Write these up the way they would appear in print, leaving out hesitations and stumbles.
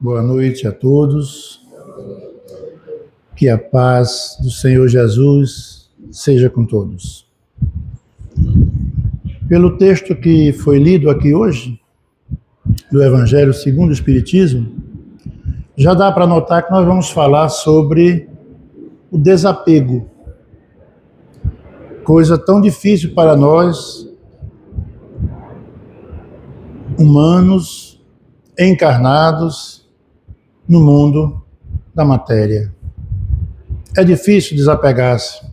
Boa noite a todos. Que a paz do Senhor Jesus seja com todos. Pelo texto que foi lido aqui hoje, do Evangelho segundo o Espiritismo, já dá para notar que nós vamos falar sobre o desapego. Coisa tão difícil para nós, humanos, encarnados no mundo da matéria. É difícil desapegar-se.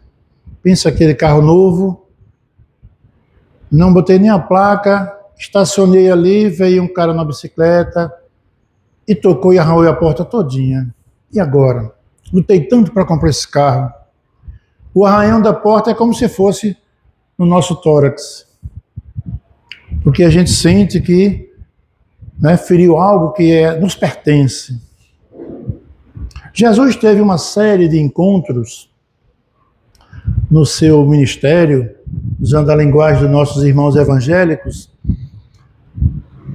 Pensa aquele carro novo, não botei nem a placa, estacionei ali, veio um cara na bicicleta e tocou e arranhou a porta todinha. E agora? Lutei tanto para comprar esse carro. O arranhão da porta é como se fosse no nosso tórax. Porque a gente sente que feriu algo que nos pertence. Jesus teve uma série de encontros no seu ministério, usando a linguagem dos nossos irmãos evangélicos,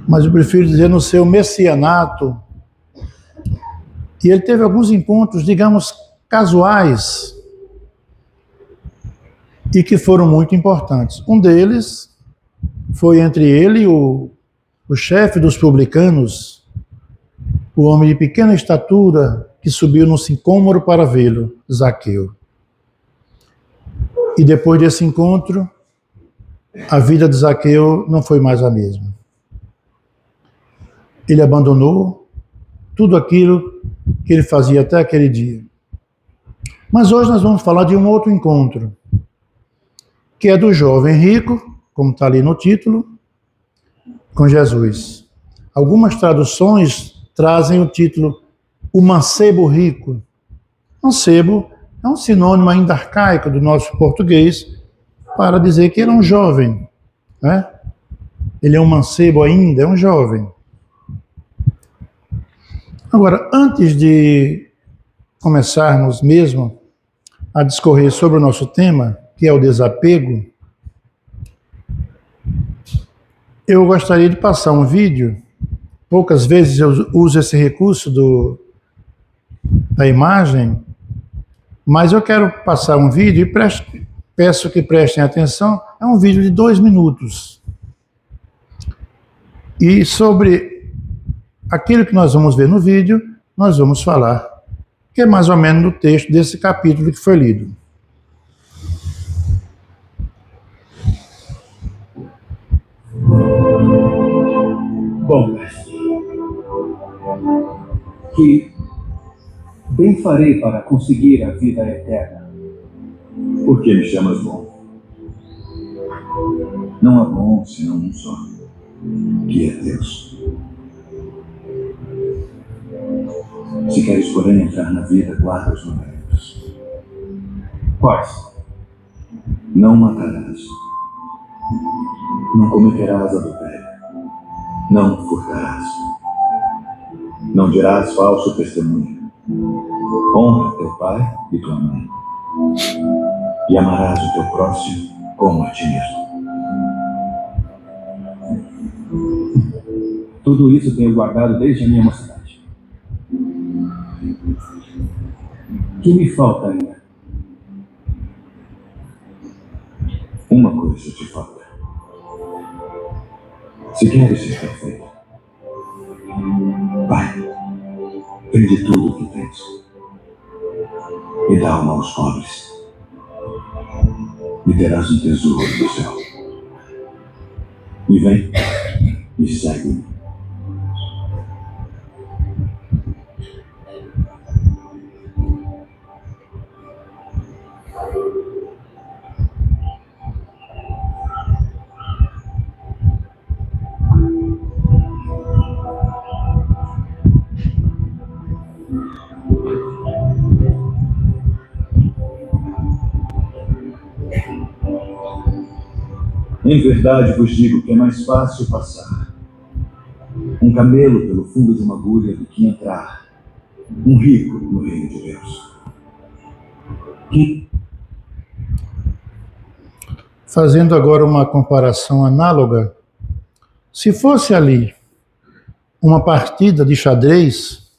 mas eu prefiro dizer no seu messianato. E ele teve alguns encontros, digamos, casuais, e que foram muito importantes. Um deles foi entre ele e o chefe dos publicanos, o homem de pequena estatura, que subiu no sicômoro para vê-lo, Zaqueu. E depois desse encontro, a vida de Zaqueu não foi mais a mesma. Ele abandonou tudo aquilo que ele fazia até aquele dia. Mas hoje nós vamos falar de um outro encontro, que é do jovem rico, como está ali no título, com Jesus. Algumas traduções trazem o título O Mancebo Rico. Mancebo é um sinônimo ainda arcaico do nosso português para dizer que ele é um jovem. Ele é um mancebo ainda, é um jovem. Agora, antes de começarmos mesmo a discorrer sobre o nosso tema, que é o desapego, eu gostaria de passar um vídeo. Poucas vezes eu uso esse recurso da imagem, mas eu quero passar um vídeo e peço que prestem atenção. É um vídeo de 2 minutos. E sobre aquilo que nós vamos ver no vídeo, nós vamos falar, que é mais ou menos no texto desse capítulo que foi lido. Bom, que bem farei para conseguir a vida eterna? Por que me chamas bom? Não há bom senão um só, que é Deus. Se queres, porém, entrar na vida, guarda os mandamentos. Quais? Não matarás. Não cometerás adultério. Não furtarás. Não dirás falso testemunho. Honra teu pai e tua mãe. E amarás o teu próximo como a ti mesmo. Tudo isso tenho guardado desde a minha mocidade. O que me falta ainda? Uma coisa te falta. Se queres ser perfeito, vai, vende tudo o que tens e dá uma aos pobres, e terás um tesouro no céu. E vem e segue-me. Em verdade vos digo que é mais fácil passar um camelo pelo fundo de uma agulha do que entrar um rico no reino de Deus. Fazendo agora uma comparação análoga, se fosse ali uma partida de xadrez,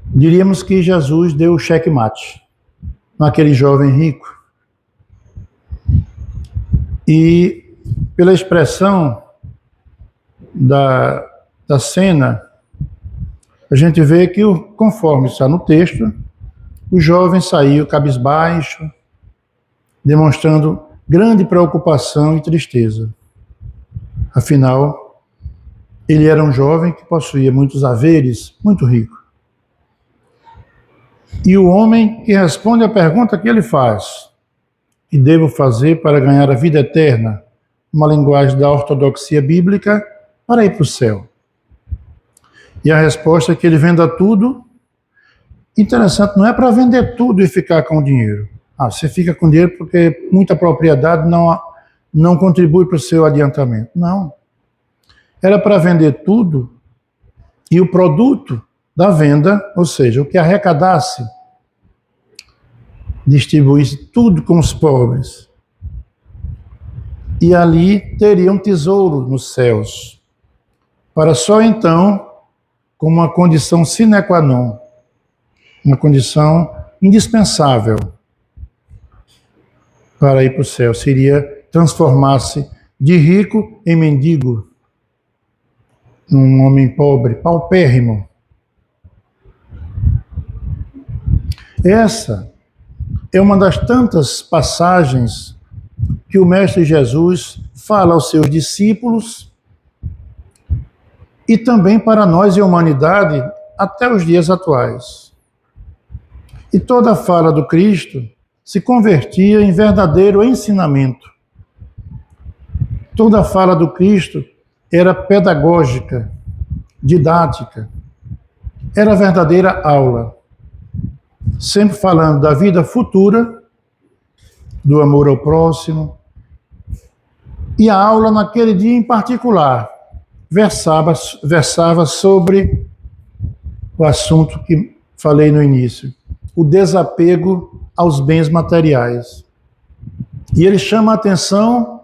Diríamos que Jesus deu o checkmate naquele jovem rico. E pela expressão da cena, a gente vê que, conforme está no texto, o jovem saiu cabisbaixo, demonstrando grande preocupação e tristeza. Afinal, ele era um jovem que possuía muitos haveres, muito rico. E o homem que responde à pergunta que ele faz: que devo fazer para ganhar a vida eterna? Uma linguagem da ortodoxia bíblica, para ir para o céu. E a resposta é que ele venda tudo. Interessante, não é para vender tudo e ficar com o dinheiro. Você fica com dinheiro porque muita propriedade não contribui para o seu adiantamento. Não. Era para vender tudo e o produto da venda, ou seja, o que arrecadasse, distribuísse tudo com os pobres. E ali teria um tesouro nos céus, para só então, como uma condição sine qua non, uma condição indispensável para ir para o céu, seria transformar-se de rico em mendigo, num homem pobre, paupérrimo. Essa é uma das tantas passagens que o Mestre Jesus fala aos seus discípulos e também para nós e a humanidade até os dias atuais. E toda a fala do Cristo se convertia em verdadeiro ensinamento. Toda a fala do Cristo era pedagógica, didática, era verdadeira aula, sempre falando da vida futura, do amor ao próximo, e a aula naquele dia em particular versava sobre o assunto que falei no início, o desapego aos bens materiais. E ele chama a atenção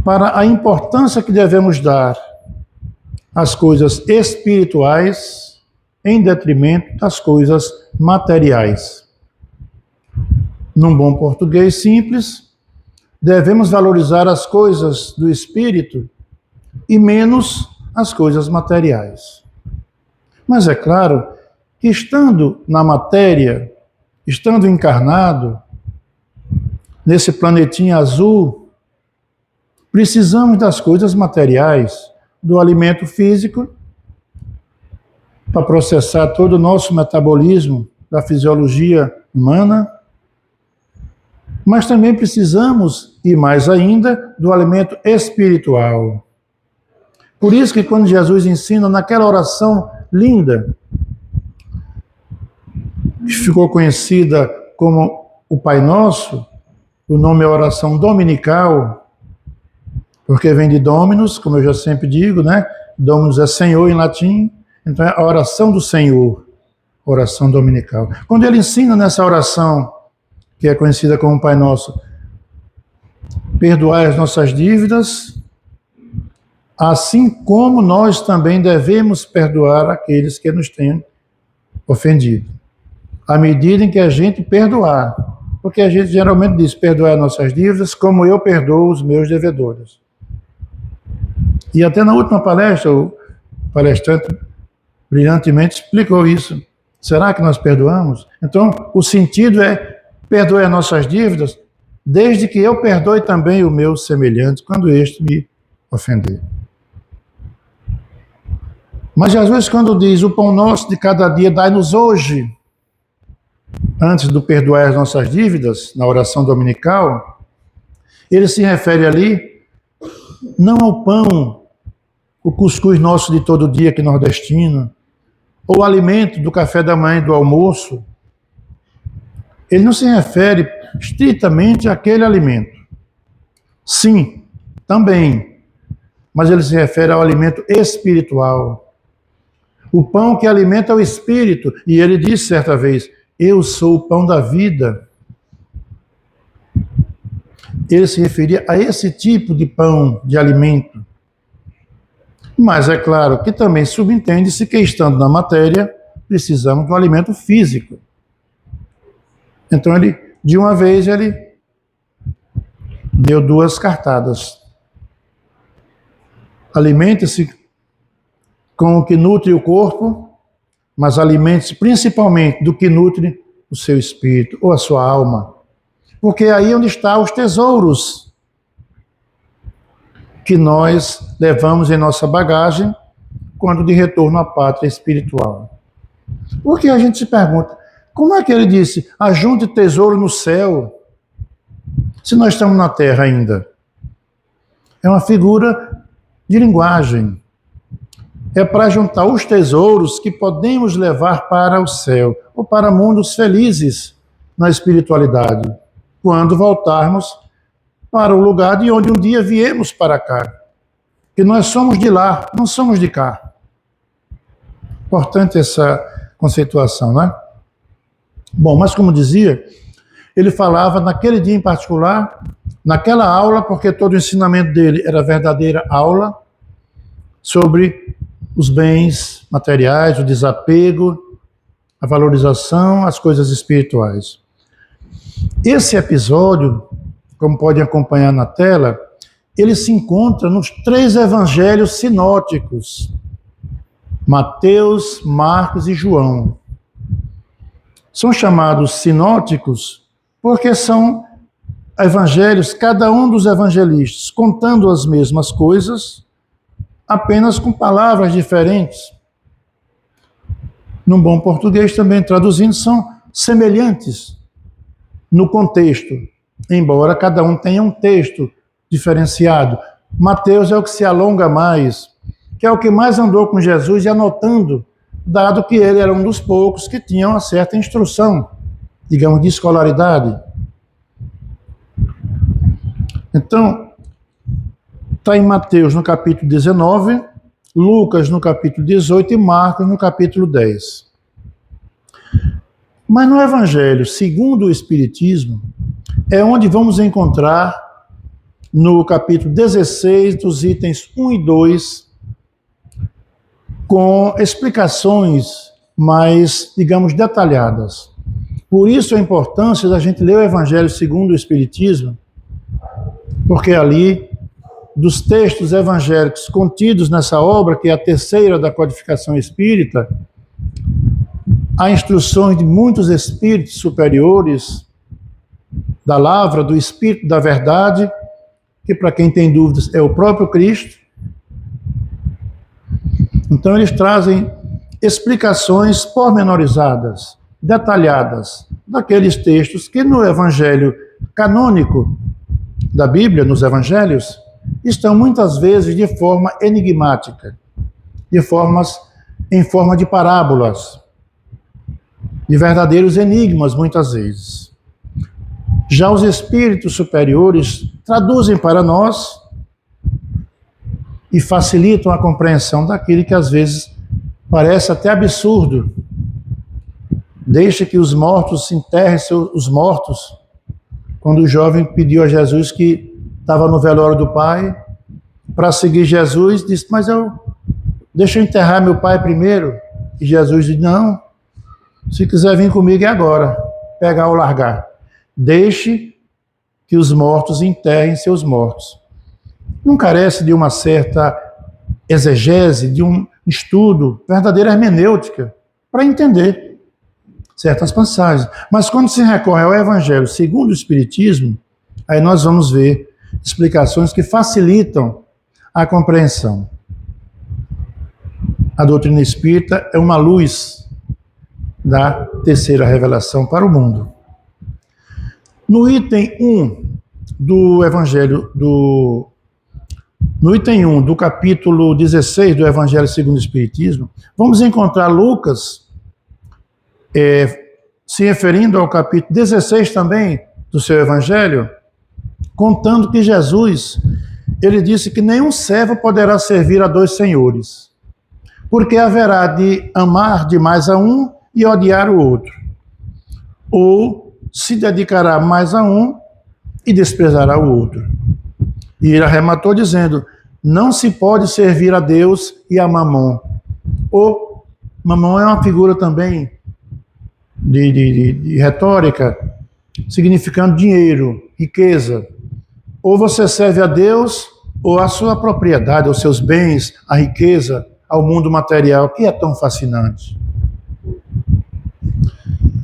para a importância que devemos dar às coisas espirituais em detrimento das coisas materiais. Num bom português simples, devemos valorizar as coisas do espírito e menos as coisas materiais. Mas é claro que estando na matéria, estando encarnado, nesse planetinha azul, precisamos das coisas materiais, do alimento físico, para processar todo o nosso metabolismo, da fisiologia humana, mas também precisamos, e mais ainda, do alimento espiritual. Por isso que quando Jesus ensina naquela oração linda, que ficou conhecida como o Pai Nosso, o nome é oração dominical, porque vem de Dominus, como eu já sempre digo, né? Dominus é Senhor em latim, então é a oração do Senhor, oração dominical. Quando ele ensina nessa oração, que é conhecida como Pai Nosso, perdoai as nossas dívidas, assim como nós também devemos perdoar aqueles que nos têm ofendido. À medida em que a gente perdoar, porque a gente geralmente diz, perdoar as nossas dívidas, como eu perdoo os meus devedores. E até na última palestra, o palestrante brilhantemente explicou isso. Será que nós perdoamos? Então, o sentido é, perdoe as nossas dívidas, desde que eu perdoe também o meu semelhante, quando este me ofender. Mas Jesus, quando diz, o pão nosso de cada dia dai-nos hoje, antes do perdoar as nossas dívidas, na oração dominical, ele se refere ali, não ao pão, o cuscuz nosso de todo dia que nordestino, ou o alimento do café da manhã e do almoço. Ele não se refere estritamente àquele alimento. Sim, também, mas ele se refere ao alimento espiritual. O pão que alimenta o espírito. E ele disse certa vez, eu sou o pão da vida. Ele se referia a esse tipo de pão, de alimento. Mas é claro que também subentende-se que, estando na matéria, precisamos de um alimento físico. Então, de uma vez, ele deu duas cartadas. Alimente-se com o que nutre o corpo, mas alimente-se principalmente do que nutre o seu espírito ou a sua alma. Porque é aí onde estão os tesouros que nós levamos em nossa bagagem quando de retorno à pátria espiritual. Porque a gente se pergunta, como é que ele disse, ajunte tesouro no céu, se nós estamos na terra ainda? É uma figura de linguagem. É para juntar os tesouros que podemos levar para o céu, ou para mundos felizes na espiritualidade, quando voltarmos para o lugar de onde um dia viemos para cá. Que nós somos de lá, não somos de cá. Importante essa conceituação, né? Bom, mas como dizia, ele falava naquele dia em particular, naquela aula, porque todo o ensinamento dele era verdadeira aula, sobre os bens materiais, o desapego, a valorização, as coisas espirituais. Esse episódio, como podem acompanhar na tela, ele se encontra nos 3 evangelhos sinóticos, Mateus, Marcos e João. São chamados sinóticos porque são evangelhos, cada um dos evangelistas contando as mesmas coisas, apenas com palavras diferentes. Num bom português também, traduzindo, são semelhantes no contexto, embora cada um tenha um texto diferenciado. Mateus é o que se alonga mais, que é o que mais andou com Jesus e anotando, dado que ele era um dos poucos que tinham uma certa instrução, digamos, de escolaridade. Então, está em Mateus no capítulo 19, Lucas no capítulo 18 e Marcos no capítulo 10. Mas no Evangelho, segundo o Espiritismo, é onde vamos encontrar no capítulo 16, dos itens 1 e 2, com explicações mais, digamos, detalhadas. Por isso a importância da gente ler o Evangelho segundo o Espiritismo, porque ali, dos textos evangélicos contidos nessa obra, que é a terceira da codificação espírita, há instruções de muitos espíritos superiores, da lavra, do Espírito da Verdade, que para quem tem dúvidas é o próprio Cristo. Então eles trazem explicações pormenorizadas, detalhadas, daqueles textos que no Evangelho canônico da Bíblia, nos Evangelhos, estão muitas vezes de forma enigmática, em forma de parábolas, de verdadeiros enigmas, muitas vezes. Já os espíritos superiores traduzem para nós e facilitam a compreensão daquilo que às vezes parece até absurdo. Deixa que os mortos se enterrem os mortos. Quando o jovem pediu a Jesus, que estava no velório do pai, para seguir Jesus, disse, mas deixa eu enterrar meu pai primeiro. E Jesus disse, não, se quiser vir comigo é agora, pegar ou largar. Deixe que os mortos enterrem seus mortos. Não carece de uma certa exegese, de um estudo, verdadeira hermenêutica, para entender certas passagens. Mas quando se recorre ao Evangelho segundo o Espiritismo, aí nós vamos ver explicações que facilitam a compreensão. A doutrina espírita é uma luz da terceira revelação para o mundo. No item 1 do Evangelho, no item 1 do capítulo 16 do Evangelho segundo o Espiritismo, vamos encontrar Lucas se referindo ao capítulo 16 também do seu Evangelho, contando que Jesus, ele disse que nenhum servo poderá servir a 2 senhores, porque haverá de amar demais a um e odiar o outro, ou se dedicará mais a um e desprezará o outro. E ele arrematou dizendo, não se pode servir a Deus e a Mamon. Ou Mamon é uma figura também de retórica, significando dinheiro, riqueza. Ou você serve a Deus, ou a sua propriedade, os seus bens, a riqueza, ao mundo material, que é tão fascinante.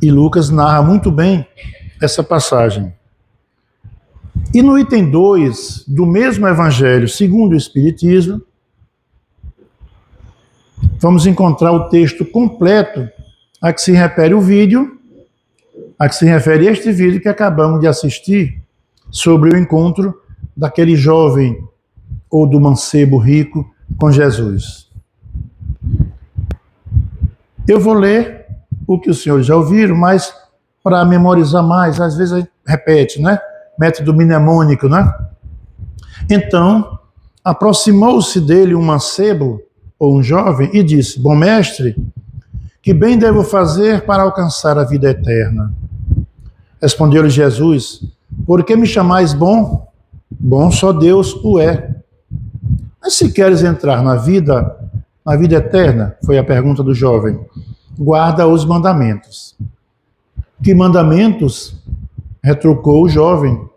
E Lucas narra muito bem essa passagem. E no item 2 do mesmo Evangelho, segundo o Espiritismo, vamos encontrar o texto completo a que se refere o vídeo, a que se refere este vídeo que acabamos de assistir, sobre o encontro daquele jovem ou do mancebo rico com Jesus. Eu vou ler o que os senhores já ouviram, mas para memorizar mais, às vezes a gente repete, né? Método mnemônico, né? Então, aproximou-se dele um mancebo ou um jovem e disse: Bom mestre, que bem devo fazer para alcançar a vida eterna? Respondeu-lhe Jesus: Por que me chamais bom? Bom só Deus o é. Mas se queres entrar na vida eterna, foi a pergunta do jovem, guarda os mandamentos. Que mandamentos? Retrucou o jovem.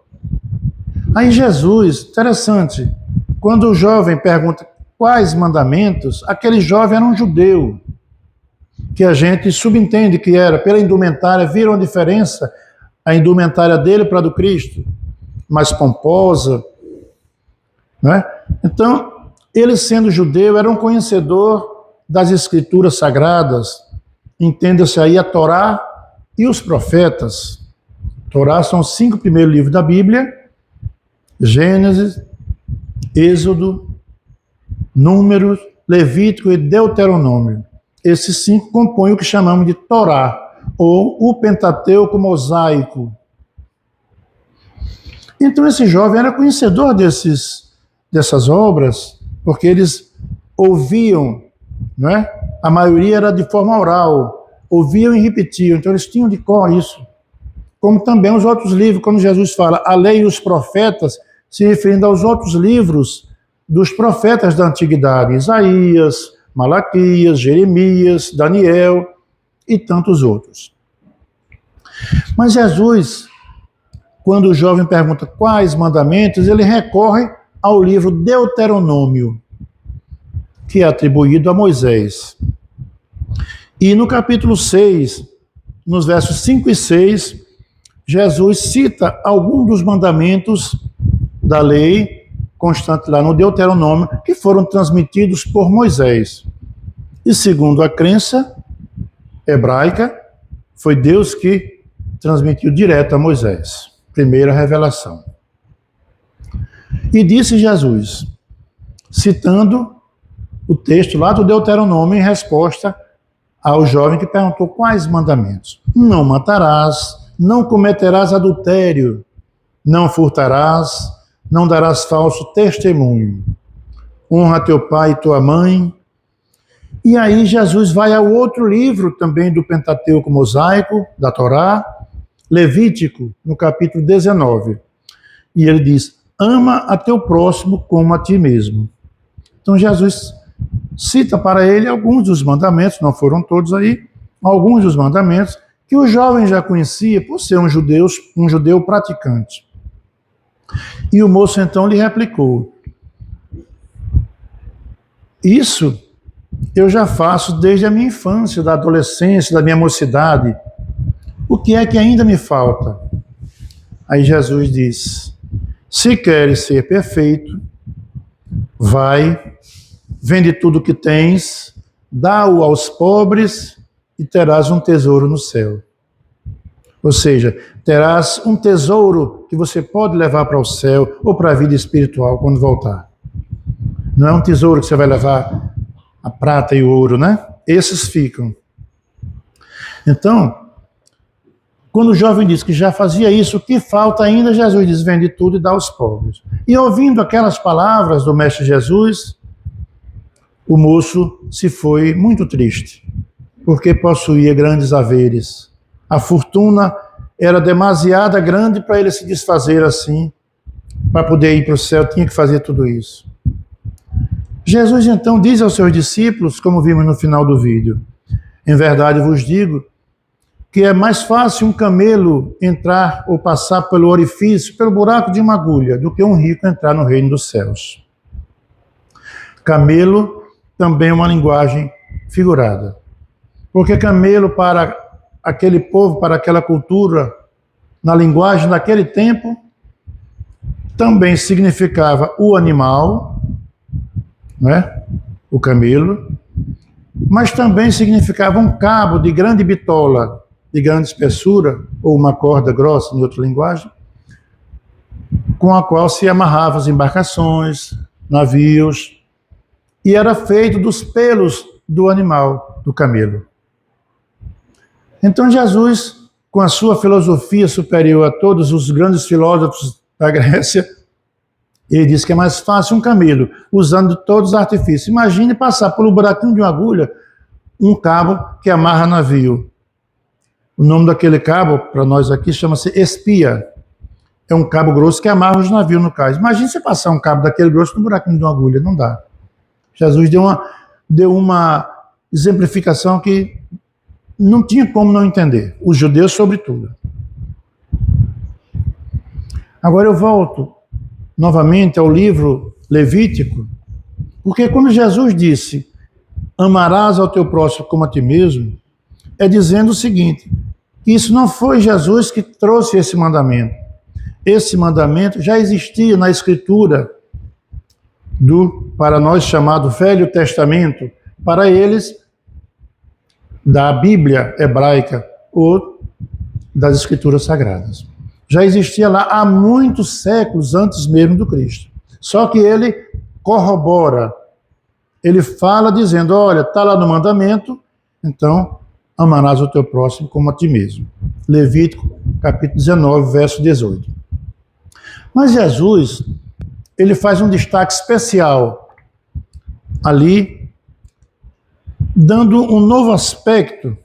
Aí Jesus, interessante, quando o jovem pergunta quais mandamentos, aquele jovem era um judeu, que a gente subentende que era, pela indumentária, viram a diferença, a indumentária dele para a do Cristo, mais pomposa, né? Então, ele sendo judeu, era um conhecedor das escrituras sagradas, entenda-se aí a Torá e os profetas. Torá são os 5 primeiros livros da Bíblia, Gênesis, Êxodo, Números, Levítico e Deuteronômio. Esses 5 compõem o que chamamos de Torá, ou o Pentateuco mosaico. Então esse jovem era conhecedor dessas obras, porque eles ouviam, não é? A maioria era de forma oral, ouviam e repetiam, então eles tinham de cor isso. Como também os outros livros, quando Jesus fala a lei e os profetas, se referindo aos outros livros dos profetas da antiguidade, Isaías, Malaquias, Jeremias, Daniel e tantos outros. Mas Jesus, quando o jovem pergunta quais mandamentos, ele recorre ao livro Deuteronômio, que é atribuído a Moisés. E no capítulo 6, nos versos 5 e 6, Jesus cita alguns dos mandamentos da lei constante lá no Deuteronômio, que foram transmitidos por Moisés. E segundo a crença hebraica, foi Deus que transmitiu direto a Moisés. Primeira revelação. E disse Jesus, citando o texto lá do Deuteronômio em resposta ao jovem que perguntou quais mandamentos. Não matarás, não cometerás adultério, não furtarás, não darás falso testemunho. Honra teu pai e tua mãe. E aí Jesus vai ao outro livro também do Pentateuco mosaico, da Torá, Levítico, no capítulo 19. E ele diz, ama a teu próximo como a ti mesmo. Então Jesus cita para ele alguns dos mandamentos, não foram todos aí, alguns dos mandamentos que o jovem já conhecia por ser um judeu praticante. E o moço então lhe replicou, isso eu já faço desde a minha infância, da adolescência, da minha mocidade. O que é que ainda me falta? Aí Jesus diz, se queres ser perfeito, vai, vende tudo o que tens, dá-o aos pobres e terás um tesouro no céu. Ou seja, terás um tesouro que você pode levar para o céu ou para a vida espiritual quando voltar. Não é um tesouro que você vai levar a prata e o ouro, né? Esses ficam. Então, quando o jovem diz que já fazia isso, o que falta ainda? Jesus diz, vende tudo e dá aos pobres. E ouvindo aquelas palavras do Mestre Jesus, o moço se foi muito triste, porque possuía grandes haveres. A fortuna era demasiada grande para ele se desfazer assim, para poder ir para o céu, tinha que fazer tudo isso. Jesus então diz aos seus discípulos, como vimos no final do vídeo, em verdade vos digo, que é mais fácil um camelo entrar ou passar pelo orifício, pelo buraco de uma agulha, do que um rico entrar no reino dos céus. Camelo também é uma linguagem figurada. Porque camelo, para aquele povo, para aquela cultura, na linguagem daquele tempo, também significava o animal, né? O camelo, mas também significava um cabo de grande bitola, de grande espessura, ou uma corda grossa, em outra linguagem, com a qual se amarravam as embarcações, navios, e era feito dos pelos do animal, do camelo. Então Jesus, com a sua filosofia superior a todos os grandes filósofos da Grécia, ele diz que é mais fácil um camelo, usando todos os artifícios. Imagine passar pelo buraquinho de uma agulha, um cabo que amarra navio. O nome daquele cabo, para nós aqui, chama-se espia. É um cabo grosso que amarra os navios no cais. Imagine você passar um cabo daquele grosso no buraquinho de uma agulha, não dá. Jesus deu uma exemplificação que não tinha como não entender. Os judeus, sobretudo. Agora eu volto novamente ao livro Levítico, porque quando Jesus disse, amarás ao teu próximo como a ti mesmo, é dizendo o seguinte, que isso não foi Jesus que trouxe esse mandamento. Esse mandamento já existia na Escritura para nós chamado Velho Testamento, para eles da Bíblia hebraica ou das Escrituras Sagradas. Já existia lá há muitos séculos antes mesmo do Cristo. Só que ele corrobora, ele fala dizendo, olha, está lá no mandamento, então amarás o teu próximo como a ti mesmo. Levítico, capítulo 19, verso 18. Mas Jesus, ele faz um destaque especial ali, dando um novo aspecto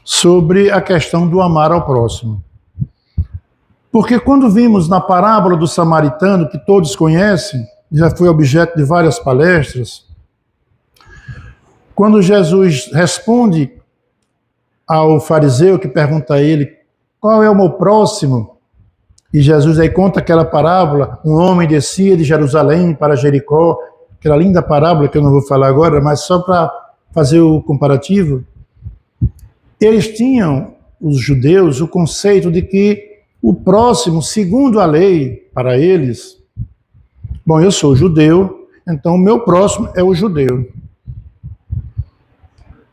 sobre a questão do amar ao próximo. Porque quando vimos na parábola do samaritano, que todos conhecem, já foi objeto de várias palestras, quando Jesus responde ao fariseu que pergunta a ele, qual é o meu próximo? E Jesus aí conta aquela parábola, um homem descia de Jerusalém para Jericó, aquela linda parábola que eu não vou falar agora, mas só para fazer o comparativo. Eles tinham, os judeus, o conceito de que o próximo, segundo a lei, para eles, bom, eu sou judeu, então o meu próximo é o judeu.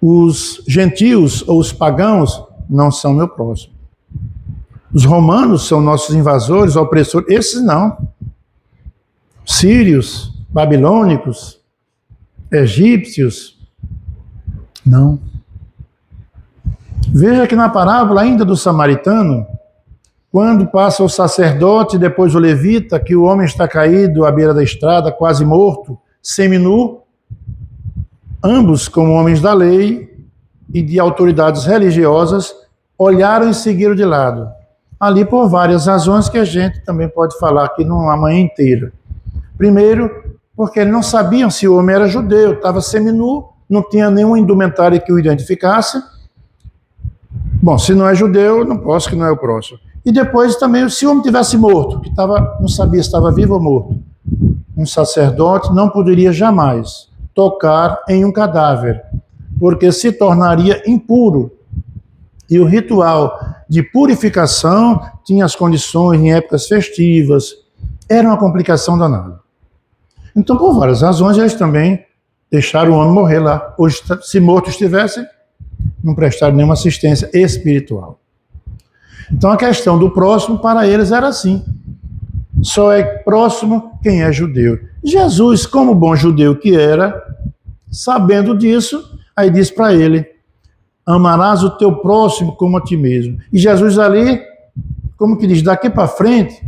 Os gentios ou os pagãos não são meu próximo. Os romanos são nossos invasores, opressores, esses não. Sírios, babilônicos, egípcios, não. Veja que na parábola ainda do samaritano, quando passa o sacerdote, depois o levita, que o homem está caído à beira da estrada, quase morto, seminu, ambos, como homens da lei e de autoridades religiosas, olharam e seguiram de lado. Ali por várias razões que a gente também pode falar aqui numa manhã inteira. Primeiro, porque eles não sabiam se o homem era judeu, estava seminu, não tinha nenhum indumentário que o identificasse. Bom, se não é judeu, não posso, que não é o próximo. E depois também, se o homem tivesse morto, que não sabia se estava vivo ou morto, um sacerdote não poderia jamais tocar em um cadáver, porque se tornaria impuro. E o ritual de purificação tinha as condições em épocas festivas, era uma complicação danada. Então, por várias razões, eles também deixaram o homem morrer lá. Hoje, se morto estivesse, não prestaram nenhuma assistência espiritual. Então, a questão do próximo, para eles, era assim. Só é próximo quem é judeu. Jesus, como bom judeu que era, sabendo disso, aí diz para ele, amarás o teu próximo como a ti mesmo. E Jesus ali, como que diz, daqui para frente,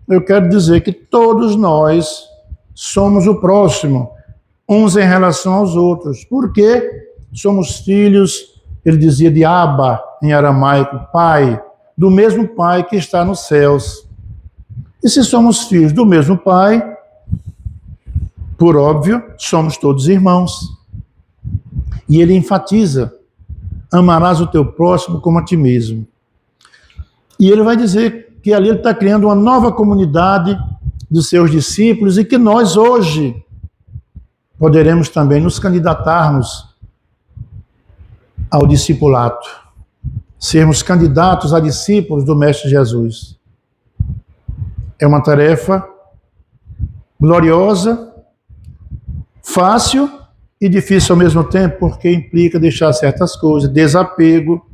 eu quero dizer que todos nós somos o próximo, uns em relação aos outros. Porque somos filhos, ele dizia de Abba, em aramaico, pai, do mesmo pai que está nos céus. E se somos filhos do mesmo pai, Por óbvio, somos todos irmãos. E ele enfatiza: amarás o teu próximo como a ti mesmo. E ele vai dizer que ali ele está criando uma nova comunidade dos seus discípulos e que nós hoje poderemos também nos candidatarmos ao discipulato, sermos candidatos a discípulos do Mestre Jesus. É uma tarefa gloriosa, fácil e difícil ao mesmo tempo, porque implica deixar certas coisas, desapego,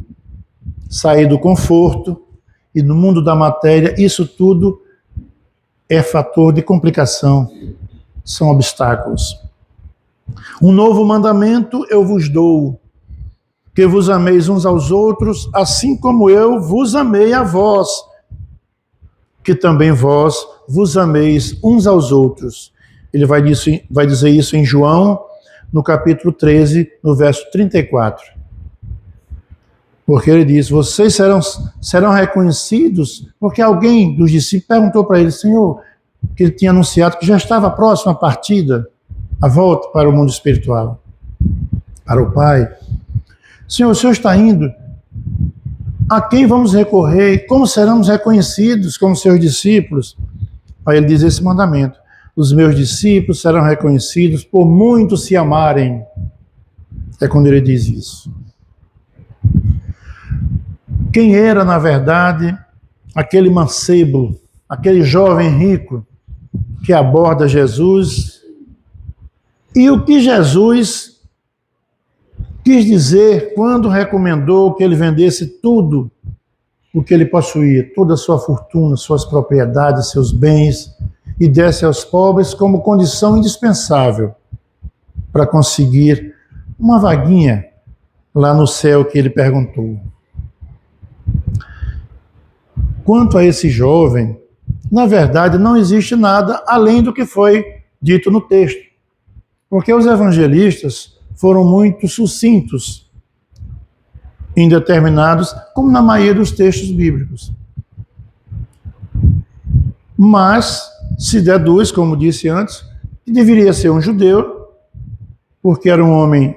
sair do conforto, e no mundo da matéria isso tudo é fator de complicação, são obstáculos. Um novo mandamento eu vos dou, que vos ameis uns aos outros, assim como eu vos amei a vós, que também vós vos ameis uns aos outros. Ele vai dizer isso em João, no capítulo 13, no verso 34. Porque ele diz: vocês serão reconhecidos, porque alguém dos discípulos perguntou para ele: Senhor, que ele tinha anunciado que já estava próximo a partida, a volta para o mundo espiritual, para o Pai. Senhor, o Senhor está indo, a quem vamos recorrer? Como seremos reconhecidos como seus discípulos? Aí ele diz esse mandamento: os meus discípulos serão reconhecidos por muito se amarem. É quando ele diz isso. Quem era, na verdade, aquele mancebo, aquele jovem rico que aborda Jesus? E o que Jesus quis dizer quando recomendou que ele vendesse tudo o que ele possuía, toda a sua fortuna, suas propriedades, seus bens, e desse aos pobres como condição indispensável para conseguir uma vaguinha lá no céu que ele perguntou? Quanto a esse jovem, na verdade, não existe nada além do que foi dito no texto, porque os evangelistas foram muito sucintos, indeterminados, como na maioria dos textos bíblicos. Mas se deduz, como disse antes, que deveria ser um judeu, porque era um homem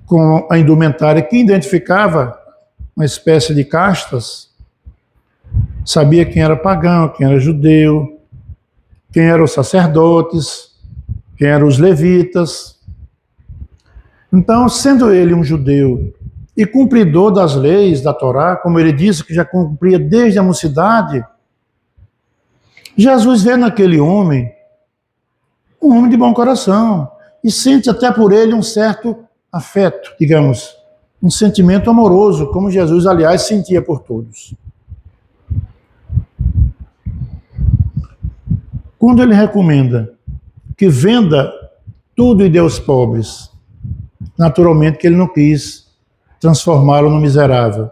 com a indumentária que identificava uma espécie de castas, sabia quem era pagão, quem era judeu, quem eram os sacerdotes, quem eram os levitas. Então, sendo ele um judeu e cumpridor das leis da Torá, como ele disse que já cumpria desde a mocidade, Jesus vê naquele homem um homem de bom coração e sente até por ele um certo afeto, digamos, um sentimento amoroso, como Jesus, aliás, sentia por todos. Quando ele recomenda que venda tudo e dê aos pobres, naturalmente que ele não quis transformá-lo no miserável.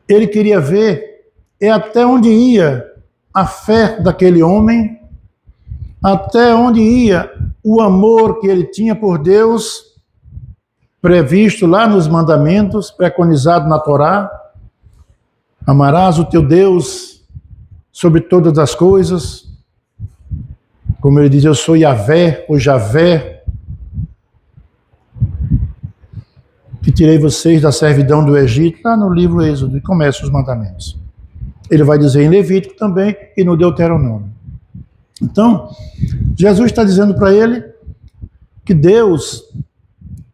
Ele queria ver até onde ia a fé daquele homem, até onde ia o amor que ele tinha por Deus, previsto lá nos mandamentos, preconizado na Torá. Amarás o teu Deus sobre todas as coisas. Como ele diz, eu sou Yahvé, ou Javé, que tirei vocês da servidão do Egito, lá no livro Êxodo, e começa os mandamentos. Ele vai dizer em Levítico também e no Deuteronômio. Então, Jesus está dizendo para ele que Deus,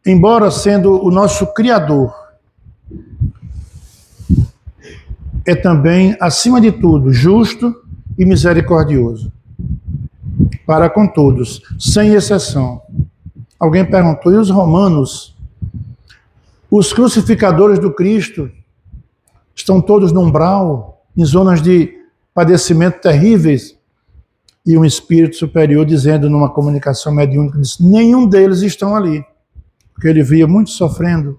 embora sendo o nosso Criador, é também, acima de tudo, justo e misericordioso para com todos, sem exceção. Alguém perguntou: e os romanos? Os crucificadores do Cristo estão todos no umbral, em zonas de padecimento terríveis? E um espírito superior dizendo numa comunicação mediúnica, disse: nenhum deles estão ali, porque ele via muitos sofrendo.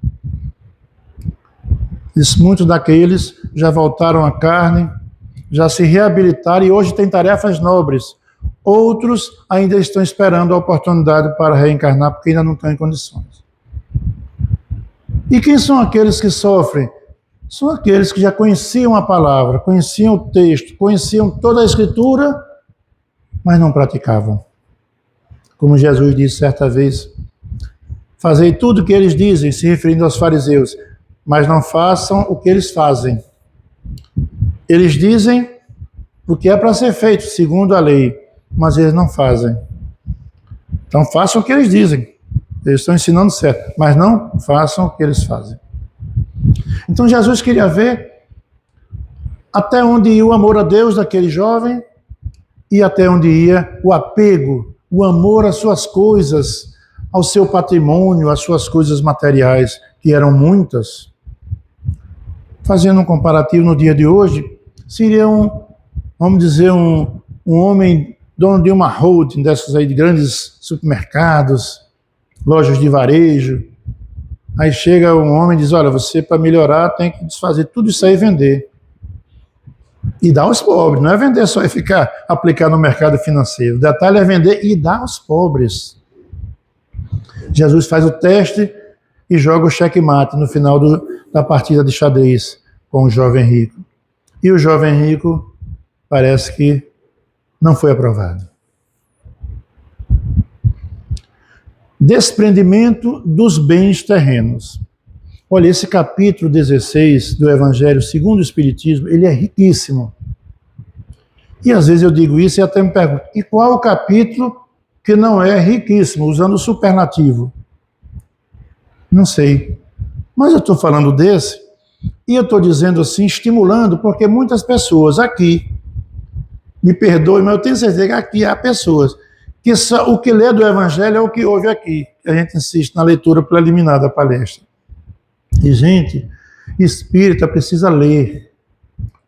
Disse: muitos daqueles já voltaram à carne, já se reabilitaram e hoje têm tarefas nobres. Outros ainda estão esperando a oportunidade para reencarnar, porque ainda não estão em condições. E quem são aqueles que sofrem? São aqueles que já conheciam a palavra, conheciam o texto, conheciam toda a Escritura, mas não praticavam. Como Jesus disse certa vez, fazei tudo o que eles dizem, se referindo aos fariseus, mas não façam o que eles fazem. Eles dizem o que é para ser feito, segundo a lei, mas eles não fazem. Então façam o que eles dizem. Eles estão ensinando certo, mas não façam o que eles fazem. Então Jesus queria ver até onde ia o amor a Deus daquele jovem e até onde ia o apego, o amor às suas coisas, ao seu patrimônio, às suas coisas materiais, que eram muitas. Fazendo um comparativo no dia de hoje, seria vamos dizer, um homem dono de uma holding, dessas aí de grandes supermercados, lojas de varejo. Aí chega um homem e diz, olha, você para melhorar tem que desfazer tudo isso aí e vender. E dar aos pobres, não é vender só e ficar aplicado no mercado financeiro. O detalhe é vender e dar aos pobres. Jesus faz o teste e joga o checkmate no final da partida de xadrez com o jovem rico. E o jovem rico parece que não foi aprovado. Desprendimento dos bens terrenos. Olha, esse capítulo 16 do Evangelho segundo o Espiritismo, ele é riquíssimo. E às vezes eu digo isso e até me pergunto, e qual o capítulo que não é riquíssimo, usando o superlativo? Não sei. Mas eu estou falando desse, e eu estou dizendo assim, estimulando, porque muitas pessoas aqui, me perdoem, mas eu tenho certeza que aqui há pessoas que só, o que lê do Evangelho é o que ouve aqui. A gente insiste na leitura preliminar da palestra. E, gente, espírita precisa ler.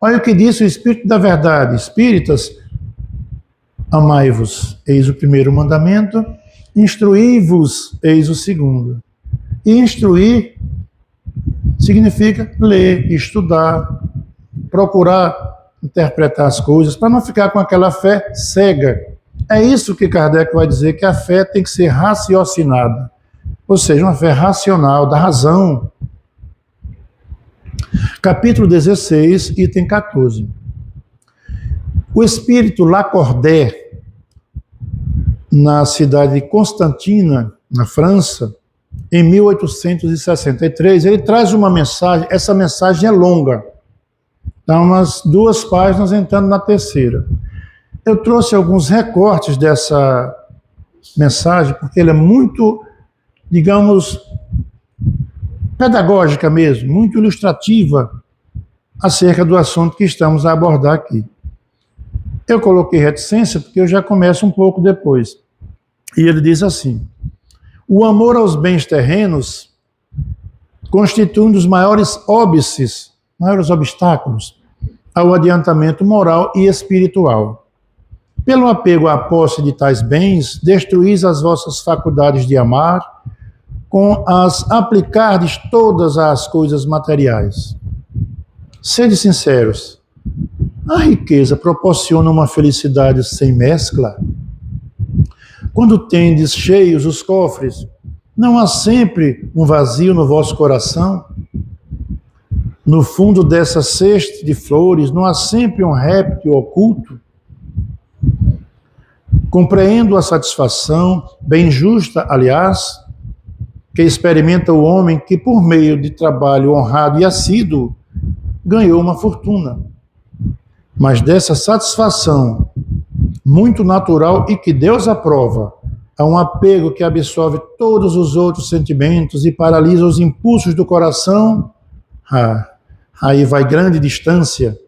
Olha o que disse o Espírito da Verdade. Espíritas, amai-vos, eis o primeiro mandamento, instruí-vos, eis o segundo. E instruir significa ler, estudar, procurar interpretar as coisas, para não ficar com aquela fé cega. É isso que Kardec vai dizer, que a fé tem que ser raciocinada. Ou seja, uma fé racional, da razão. Capítulo 16, item 14. O espírito Lacordaire, na cidade de Constantina, na França, em 1863, ele traz uma mensagem, essa mensagem é longa, dá umas 2 páginas entrando na terceira. Eu trouxe alguns recortes dessa mensagem, porque ela é muito, digamos, pedagógica mesmo, muito ilustrativa acerca do assunto que estamos a abordar aqui. Eu coloquei reticência porque eu já começo um pouco depois. E ele diz assim: o amor aos bens terrenos constitui um dos maiores óbices, maiores obstáculos ao adiantamento moral e espiritual. Pelo apego à posse de tais bens, destruís as vossas faculdades de amar, com as aplicardes todas as coisas materiais. Sede sinceros, a riqueza proporciona uma felicidade sem mescla? Quando tendes cheios os cofres, não há sempre um vazio no vosso coração? No fundo dessa cesta de flores, não há sempre um réptil oculto? Compreendo a satisfação, bem justa, aliás, que experimenta o homem que, por meio de trabalho honrado e assíduo, ganhou uma fortuna. Mas dessa satisfação, muito natural e que Deus aprova, há um apego que absorve todos os outros sentimentos e paralisa os impulsos do coração. Aí vai grande distância.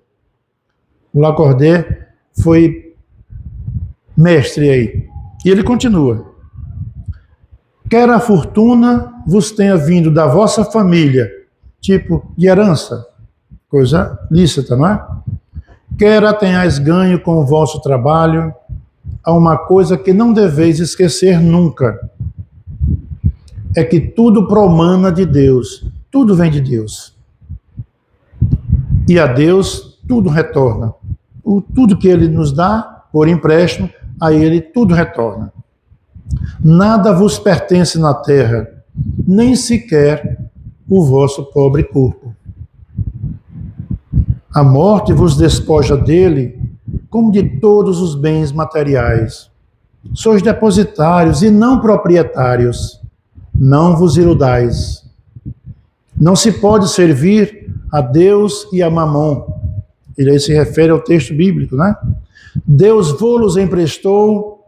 O Lacordaire foi mestre aí. E ele continua: quer a fortuna vos tenha vindo da vossa família, tipo de herança, coisa lícita, não é? Quer a tenhais ganho com o vosso trabalho, há uma coisa que não deveis esquecer nunca, é que tudo promana de Deus, tudo vem de Deus. E a Deus tudo retorna. Tudo que Ele nos dá, por empréstimo, a Ele tudo retorna. Nada vos pertence na terra, nem sequer o vosso pobre corpo. A morte vos despoja dele, como de todos os bens materiais. Sois depositários e não proprietários. Não vos iludais. Não se pode servir a Deus e a Mamon. Ele aí se refere ao texto bíblico, né? Deus vos emprestou,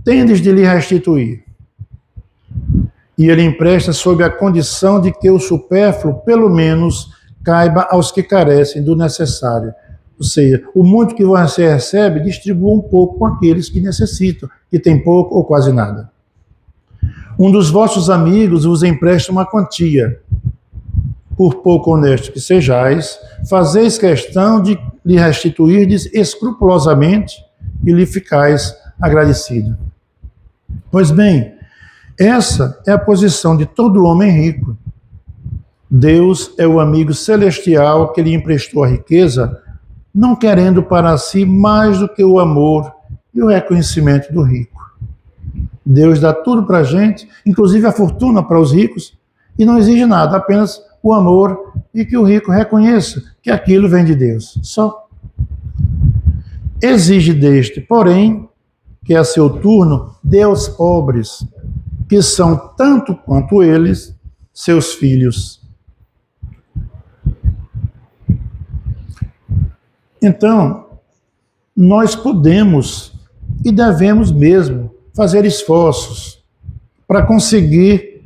tendes de lhe restituir. E ele empresta sob a condição de que o supérfluo, pelo menos, caiba aos que carecem do necessário. Ou seja, o muito que você recebe, distribua um pouco com aqueles que necessitam, que têm pouco ou quase nada. Um dos vossos amigos vos empresta uma quantia. Por pouco honesto que sejais, fazeis questão de lhe restituirdes escrupulosamente e lhe ficais agradecido. Pois bem, essa é a posição de todo homem rico. Deus é o amigo celestial que lhe emprestou a riqueza, não querendo para si mais do que o amor e o reconhecimento do rico. Deus dá tudo para a gente, inclusive a fortuna para os ricos, e não exige nada, apenas o amor e que o rico reconheça que aquilo vem de Deus. Só. Exige deste, porém, que a seu turno dê aos pobres, que são tanto quanto eles, seus filhos. Então, nós podemos e devemos mesmo fazer esforços para conseguir,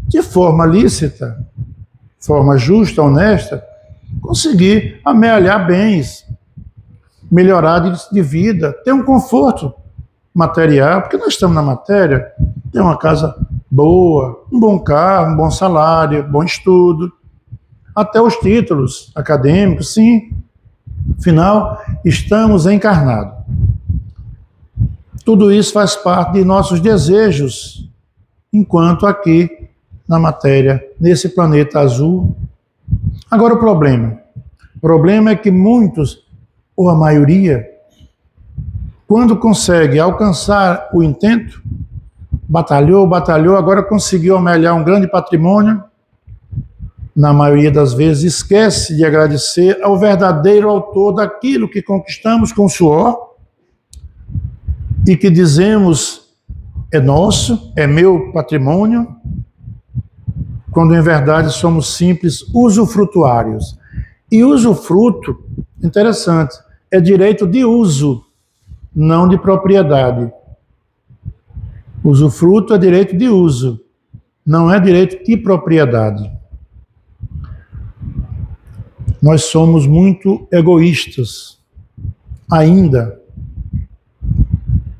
de forma lícita, forma justa, honesta, conseguir amealhar bens, melhorar de vida, ter um conforto material, porque nós estamos na matéria, ter uma casa boa, um bom carro, um bom salário, bom estudo, até os títulos acadêmicos, sim. Afinal, estamos encarnados. Tudo isso faz parte de nossos desejos, enquanto aqui na matéria, nesse planeta azul. Agora o problema é que muitos, ou a maioria, quando consegue alcançar o intento, batalhou, agora conseguiu amealhar um grande patrimônio, na maioria das vezes esquece de agradecer ao verdadeiro autor daquilo que conquistamos com suor e que dizemos é nosso, é meu patrimônio, quando em verdade somos simples usufrutuários. E usufruto, interessante, é direito de uso, não de propriedade. Usufruto é direito de uso, não é direito de propriedade. Nós somos muito egoístas, ainda,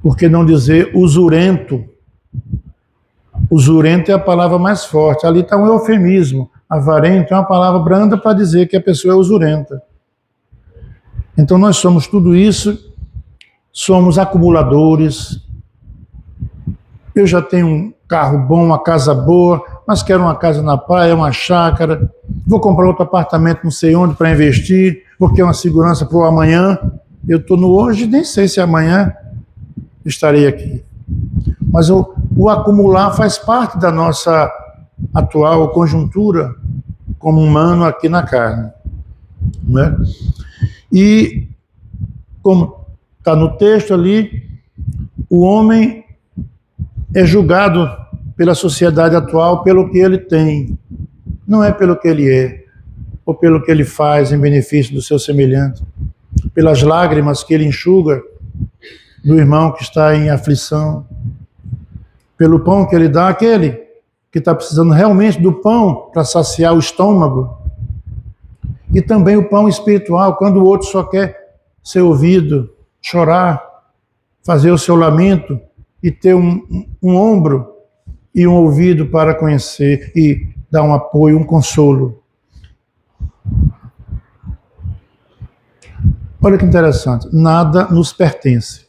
por que não dizer usurento? Usurento é a palavra mais forte, ali está um eufemismo. Avarento é uma palavra branda para dizer que a pessoa é usurenta. Então nós somos tudo isso, somos acumuladores. Eu já tenho um carro bom, uma casa boa, mas quero uma casa na praia, uma chácara, vou comprar outro apartamento não sei onde para investir, vou ter uma segurança para o amanhã. Eu estou no hoje, nem sei se amanhã estarei aqui. Mas o acumular faz parte da nossa atual conjuntura como humano aqui na carne. Né? E, como está no texto ali, o homem é julgado pela sociedade atual pelo que ele tem, não é pelo que ele é, ou pelo que ele faz em benefício do seu semelhante, pelas lágrimas que ele enxuga do irmão que está em aflição, pelo pão que ele dá àquele que está precisando realmente do pão para saciar o estômago, e também o pão espiritual, quando o outro só quer ser ouvido, chorar, fazer o seu lamento e ter um ombro e um ouvido para conhecer e dar um apoio, um consolo. Olha que interessante, nada nos pertence.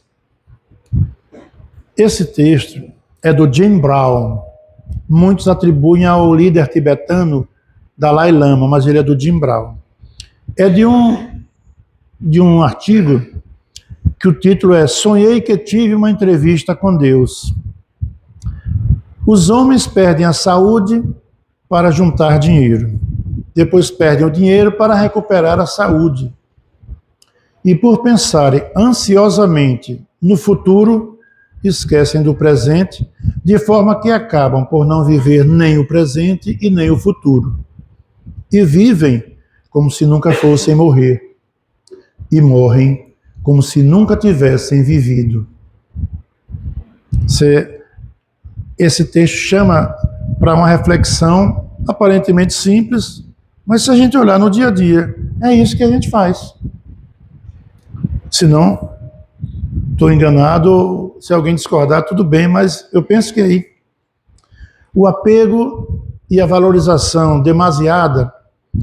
Esse texto é do Jim Brown. Muitos atribuem ao líder tibetano Dalai Lama, mas ele é do Jim Brown. É de um artigo que o título é Sonhei que tive uma entrevista com Deus. Os homens perdem a saúde para juntar dinheiro. Depois perdem o dinheiro para recuperar a saúde. E por pensarem ansiosamente no futuro, esquecem do presente, de forma que acabam por não viver nem o presente e nem o futuro. E vivem como se nunca fossem morrer. E morrem como se nunca tivessem vivido. Esse texto chama para uma reflexão aparentemente simples, mas se a gente olhar no dia a dia, é isso que a gente faz. Se não, estou enganado, se alguém discordar, tudo bem, mas eu penso que aí o apego e a valorização demasiada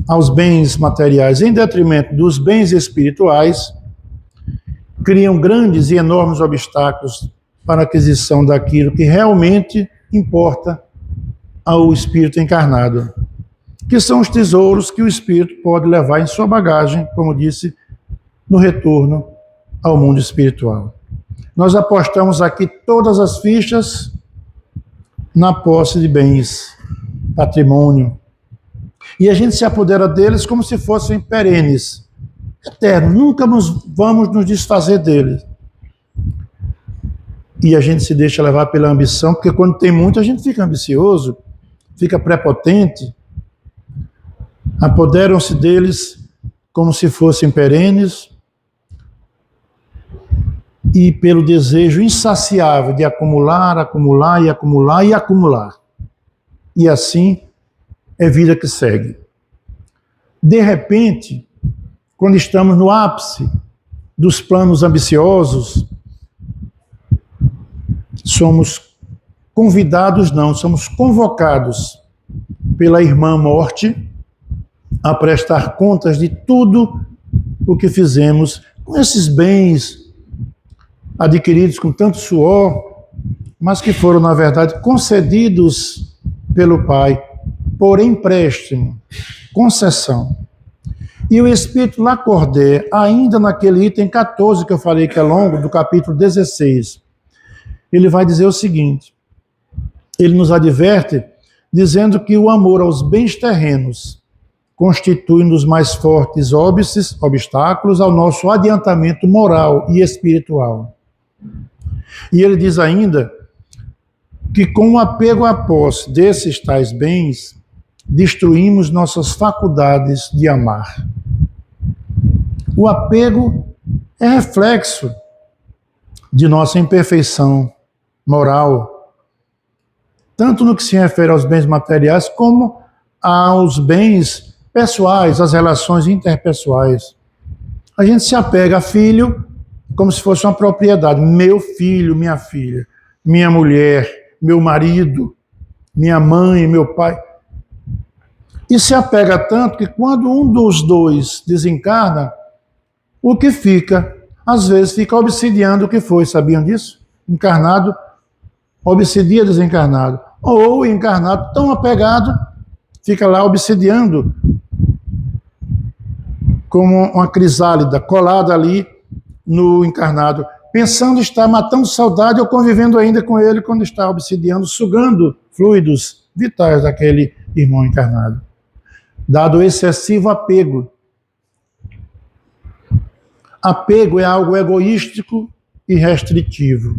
aos bens materiais em detrimento dos bens espirituais criam grandes e enormes obstáculos para a aquisição daquilo que realmente importa ao espírito encarnado, que são os tesouros que o espírito pode levar em sua bagagem, como disse, no retorno ao mundo espiritual. Nós apostamos aqui todas as fichas na posse de bens, patrimônio, e a gente se apodera deles como se fossem perenes, eternos, nunca vamos nos desfazer deles. E a gente se deixa levar pela ambição, porque quando tem muito a gente fica ambicioso, fica prepotente, apoderam-se deles como se fossem perenes, e pelo desejo insaciável de acumular, acumular e acumular e acumular. E assim é vida que segue. De repente, quando estamos no ápice dos planos ambiciosos, somos convidados, não, somos convocados pela irmã morte a prestar contas de tudo o que fizemos com esses bens adquiridos com tanto suor, mas que foram, na verdade, concedidos pelo Pai por empréstimo, concessão. E o Espírito Lacordaire, ainda naquele item 14 que eu falei que é longo, do capítulo 16, ele vai dizer o seguinte, ele nos adverte dizendo que o amor aos bens terrenos constitui um dos mais fortes obstáculos ao nosso adiantamento moral e espiritual. E ele diz ainda que com o apego à posse desses tais bens, destruímos nossas faculdades de amar. O apego é reflexo de nossa imperfeição moral, tanto no que se refere aos bens materiais, como aos bens pessoais, às relações interpessoais. A gente se apega a filho como se fosse uma propriedade. Meu filho, minha filha, minha mulher, meu marido, minha mãe, meu pai. E se apega tanto que quando um dos dois desencarna, o que fica, às vezes, fica obsidiando o que foi. Sabiam disso? Encarnado obsidia desencarnado. Ou o encarnado tão apegado, fica lá obsidiando como uma crisálida colada ali no encarnado, pensando estar matando saudade ou convivendo ainda com ele quando está obsidiando, sugando fluidos vitais daquele irmão encarnado. Dado o excessivo apego. Apego é algo egoístico e restritivo,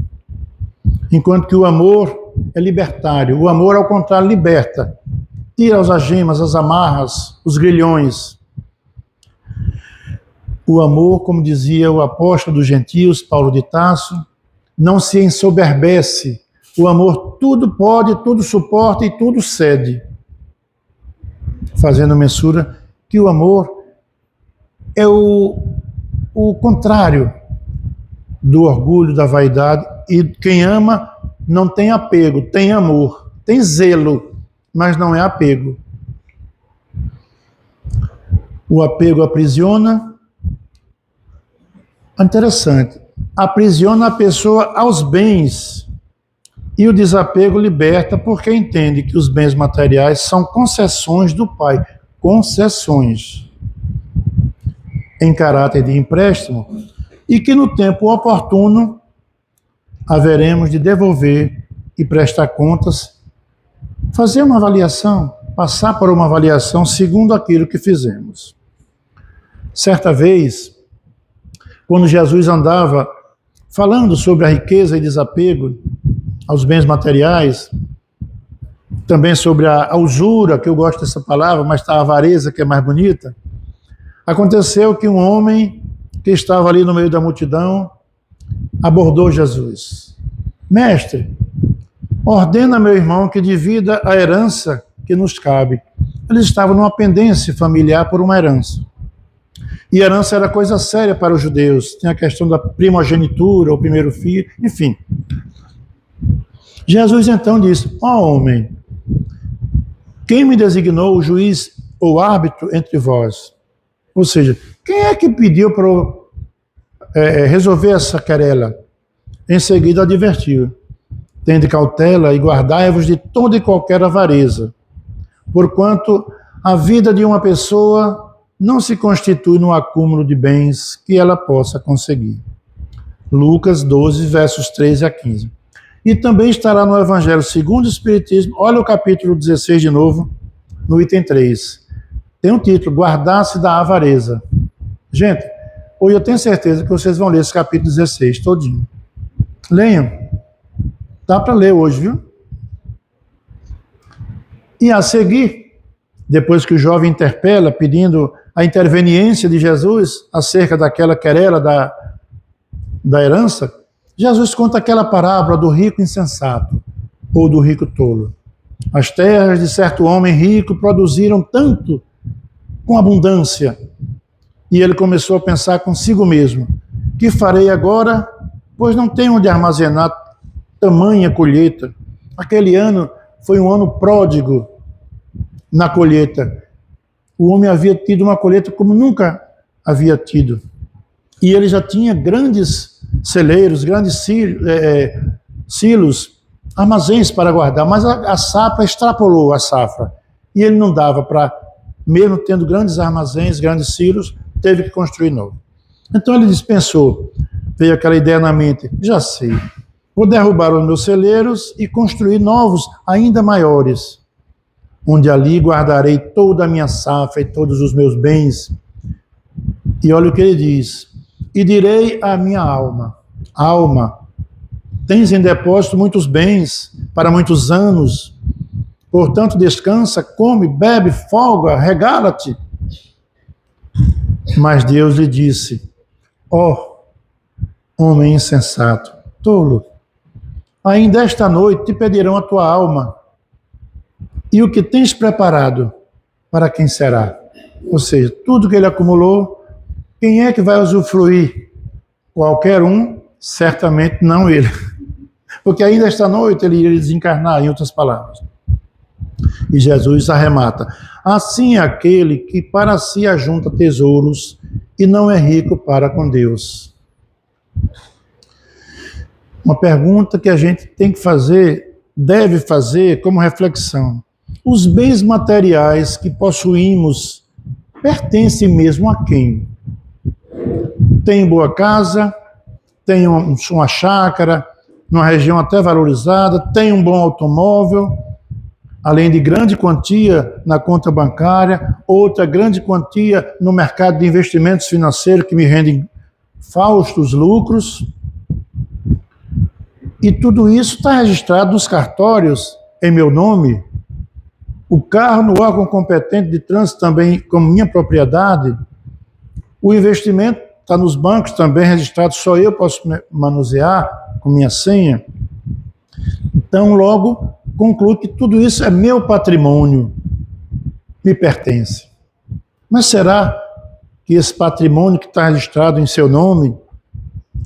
enquanto que o amor é libertário. O amor, ao contrário, liberta, tira as algemas, as amarras, os grilhões. O amor, como dizia o apóstolo dos gentios, Paulo de Tarso, não se ensoberbece. O amor tudo pode, tudo suporta e tudo cede. Fazendo mensura que o amor é o contrário do orgulho, da vaidade. E quem ama não tem apego, tem amor, tem zelo, mas não é apego. O apego aprisiona. Interessante. Aprisiona a pessoa aos bens e o desapego liberta porque entende que os bens materiais são concessões do Pai. Concessões em caráter de empréstimo e que no tempo oportuno haveremos de devolver e prestar contas, fazer uma avaliação, passar por uma avaliação segundo aquilo que fizemos. Certa vez, quando Jesus andava falando sobre a riqueza e desapego aos bens materiais, também sobre a usura, que eu gosto dessa palavra, mas tá a avareza, que é mais bonita. Aconteceu que um homem que estava ali no meio da multidão abordou Jesus. Mestre, ordena meu irmão que divida a herança que nos cabe. Eles estavam numa pendência familiar por uma herança. E herança era coisa séria para os judeus. Tinha a questão da primogenitura, o primeiro filho, enfim. Jesus então disse, homem, quem me designou o juiz ou árbitro entre vós? Ou seja, quem é que pediu para resolver essa querela? Em seguida advertiu, tende cautela e guardai-vos de toda e qualquer avareza, porquanto a vida de uma pessoa não se constitui no acúmulo de bens que ela possa conseguir. Lucas 12, versos 13 a 15. E também estará no Evangelho segundo o Espiritismo, olha o capítulo 16 de novo, no item 3. Tem um título, Guardar-se da avareza. Gente, hoje eu tenho certeza que vocês vão ler esse capítulo 16 todinho. Leiam. Dá para ler hoje, viu? E a seguir, depois que o jovem interpela, pedindo a interveniência de Jesus acerca daquela querela da herança, Jesus conta aquela parábola do rico insensato, ou do rico tolo. As terras de certo homem rico produziram tanto com abundância, e ele começou a pensar consigo mesmo, que farei agora, pois não tenho onde armazenar tamanha colheita. Aquele ano foi um ano pródigo na colheita. O homem havia tido uma colheita como nunca havia tido. E ele já tinha grandes celeiros, grandes silos, armazéns para guardar, mas a safra extrapolou a safra. E ele não dava para, mesmo tendo grandes armazéns, grandes silos, teve que construir novo. Então ele dispensou, veio aquela ideia na mente, já sei, vou derrubar os meus celeiros e construir novos ainda maiores, onde ali guardarei toda a minha safra e todos os meus bens. E olha o que ele diz, e direi à minha alma, alma, tens em depósito muitos bens para muitos anos, portanto descansa, come, bebe, folga, regala-te. Mas Deus lhe disse, ó, homem insensato, tolo, ainda esta noite te pedirão a tua alma, e o que tens preparado, para quem será? Ou seja, tudo que ele acumulou, quem é que vai usufruir? Qualquer um, certamente não ele. Porque ainda esta noite ele iria desencarnar, em outras palavras. E Jesus arremata, assim é aquele que para si ajunta tesouros e não é rico para com Deus. Uma pergunta que a gente tem que fazer, deve fazer como reflexão. Os bens materiais que possuímos pertencem mesmo a quem? Tem boa casa, tem uma chácara, numa região até valorizada, tem um bom automóvel, além de grande quantia na conta bancária, outra grande quantia no mercado de investimentos financeiros que me rendem faustos lucros. E tudo isso está registrado nos cartórios em meu nome. O carro no órgão competente de trânsito também como minha propriedade. O investimento está nos bancos também registrado, só eu posso manusear com minha senha. Então, logo, concluo que tudo isso é meu patrimônio, me pertence. Mas será que esse patrimônio que está registrado em seu nome,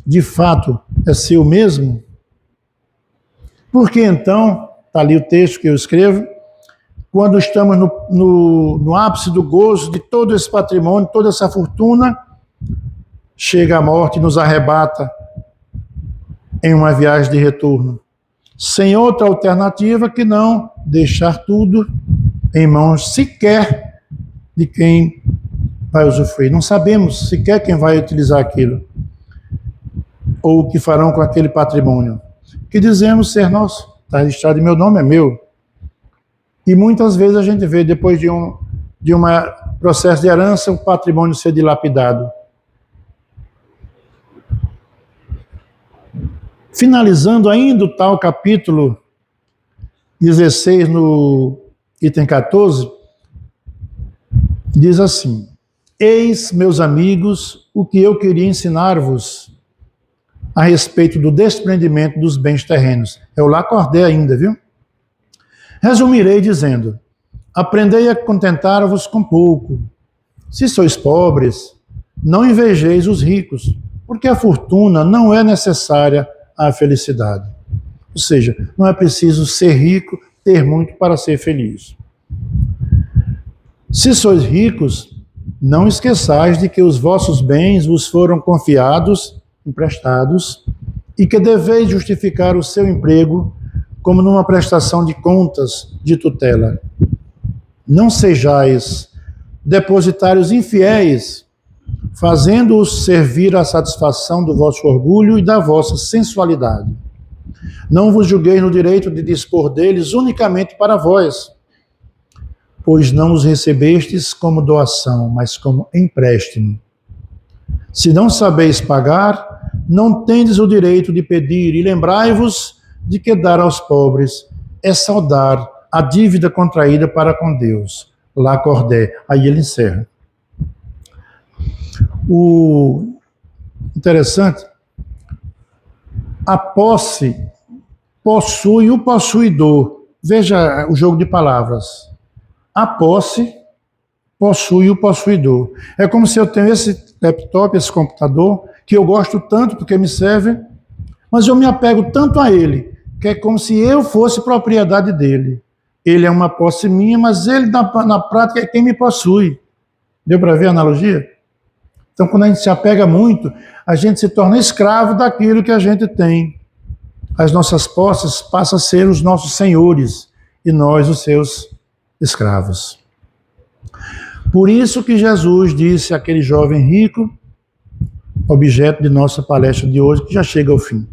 de fato, é seu mesmo? Porque então, está ali o texto que eu escrevo, quando estamos no ápice do gozo de todo esse patrimônio, toda essa fortuna, chega a morte e nos arrebata em uma viagem de retorno, sem outra alternativa que não deixar tudo em mãos sequer de quem vai usufruir. Não sabemos sequer quem vai utilizar aquilo, ou o que farão com aquele patrimônio, que dizemos ser nosso, está registrado em meu nome, é meu. E muitas vezes a gente vê, depois de um processo de herança, o patrimônio ser dilapidado. Finalizando ainda o tal capítulo 16, no item 14, diz assim: eis, meus amigos, o que eu queria ensinar-vos a respeito do desprendimento dos bens terrenos. É o Lacordaire ainda, viu? Resumirei dizendo: aprendei a contentar-vos com pouco. Se sois pobres, não invejeis os ricos, porque a fortuna não é necessária à felicidade. Ou seja, não é preciso ser rico, ter muito para ser feliz. Se sois ricos, não esqueçais de que os vossos bens vos foram confiados, emprestados, e que deveis justificar o seu emprego como numa prestação de contas de tutela. Não sejais depositários infiéis, fazendo-os servir à satisfação do vosso orgulho e da vossa sensualidade. Não vos julgueis no direito de dispor deles unicamente para vós, pois não os recebestes como doação, mas como empréstimo. Se não sabeis pagar, não tendes o direito de pedir, e lembrai-vos de que dar aos pobres é saldar a dívida contraída para com Deus. Lacordaire. Aí ele encerra. O interessante, a posse possui o possuidor. Veja o jogo de palavras. A posse possui o possuidor. É como se eu tenho esse laptop, esse computador, que eu gosto tanto porque me serve, mas eu me apego tanto a ele, que é como se eu fosse propriedade dele. Ele é uma posse minha, mas ele, na prática, é quem me possui. Deu para ver a analogia? Então, quando a gente se apega muito, a gente se torna escravo daquilo que a gente tem. As nossas posses passam a ser os nossos senhores e nós os seus escravos. Por isso que Jesus disse àquele jovem rico, objeto de nossa palestra de hoje, que já chega ao fim: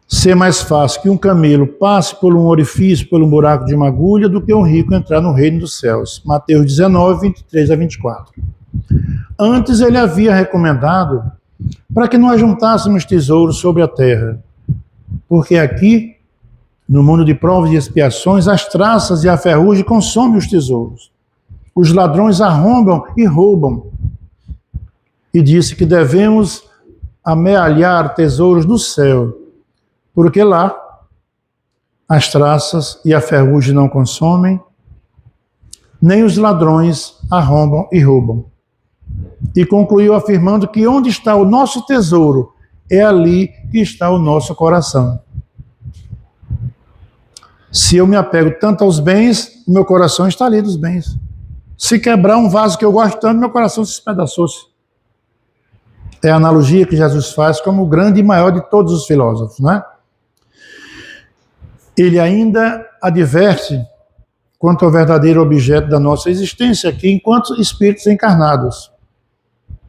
ser mais fácil que um camelo passe por um orifício, por um buraco de uma agulha, do que um rico entrar no reino dos céus. Mateus 19, 23 a 24. Antes ele havia recomendado para que nós juntássemos tesouros sobre a terra, porque aqui, no mundo de provas e expiações, as traças e a ferrugem consomem os tesouros. Os ladrões arrombam e roubam. E disse que devemos amealhar tesouros no céu, porque lá as traças e a ferrugem não consomem, nem os ladrões arrombam e roubam. E concluiu afirmando que onde está o nosso tesouro, é ali que está o nosso coração. Se eu me apego tanto aos bens, o meu coração está ali dos bens. Se quebrar um vaso que eu gosto tanto, meu coração se espedaçou-se. É a analogia que Jesus faz como o grande e maior de todos os filósofos, não é? Ele ainda adverte quanto ao verdadeiro objeto da nossa existência aqui, enquanto espíritos encarnados,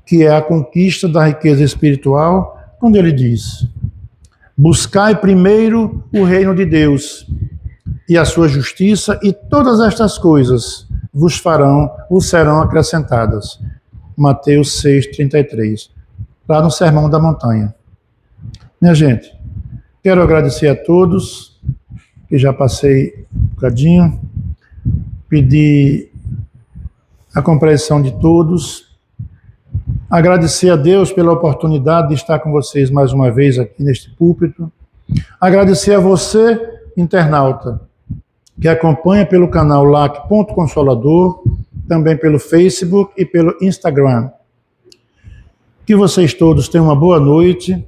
que é a conquista da riqueza espiritual, quando ele diz: buscai primeiro o reino de Deus e a sua justiça, e todas estas coisas vos serão acrescentadas. Mateus 6,33, lá no Sermão da Montanha. Minha gente, quero agradecer a todos, que já passei um bocadinho, pedir a compreensão de todos, agradecer a Deus pela oportunidade de estar com vocês mais uma vez aqui neste púlpito, agradecer a você, internauta, que acompanha pelo canal LAC.Consolador, também pelo Facebook e pelo Instagram. Que vocês todos tenham uma boa noite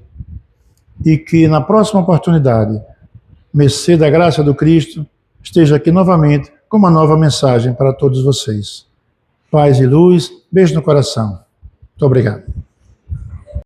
e que na próxima oportunidade, mercê da graça do Cristo, esteja aqui novamente com uma nova mensagem para todos vocês. Paz e luz, beijo no coração. Muito obrigado.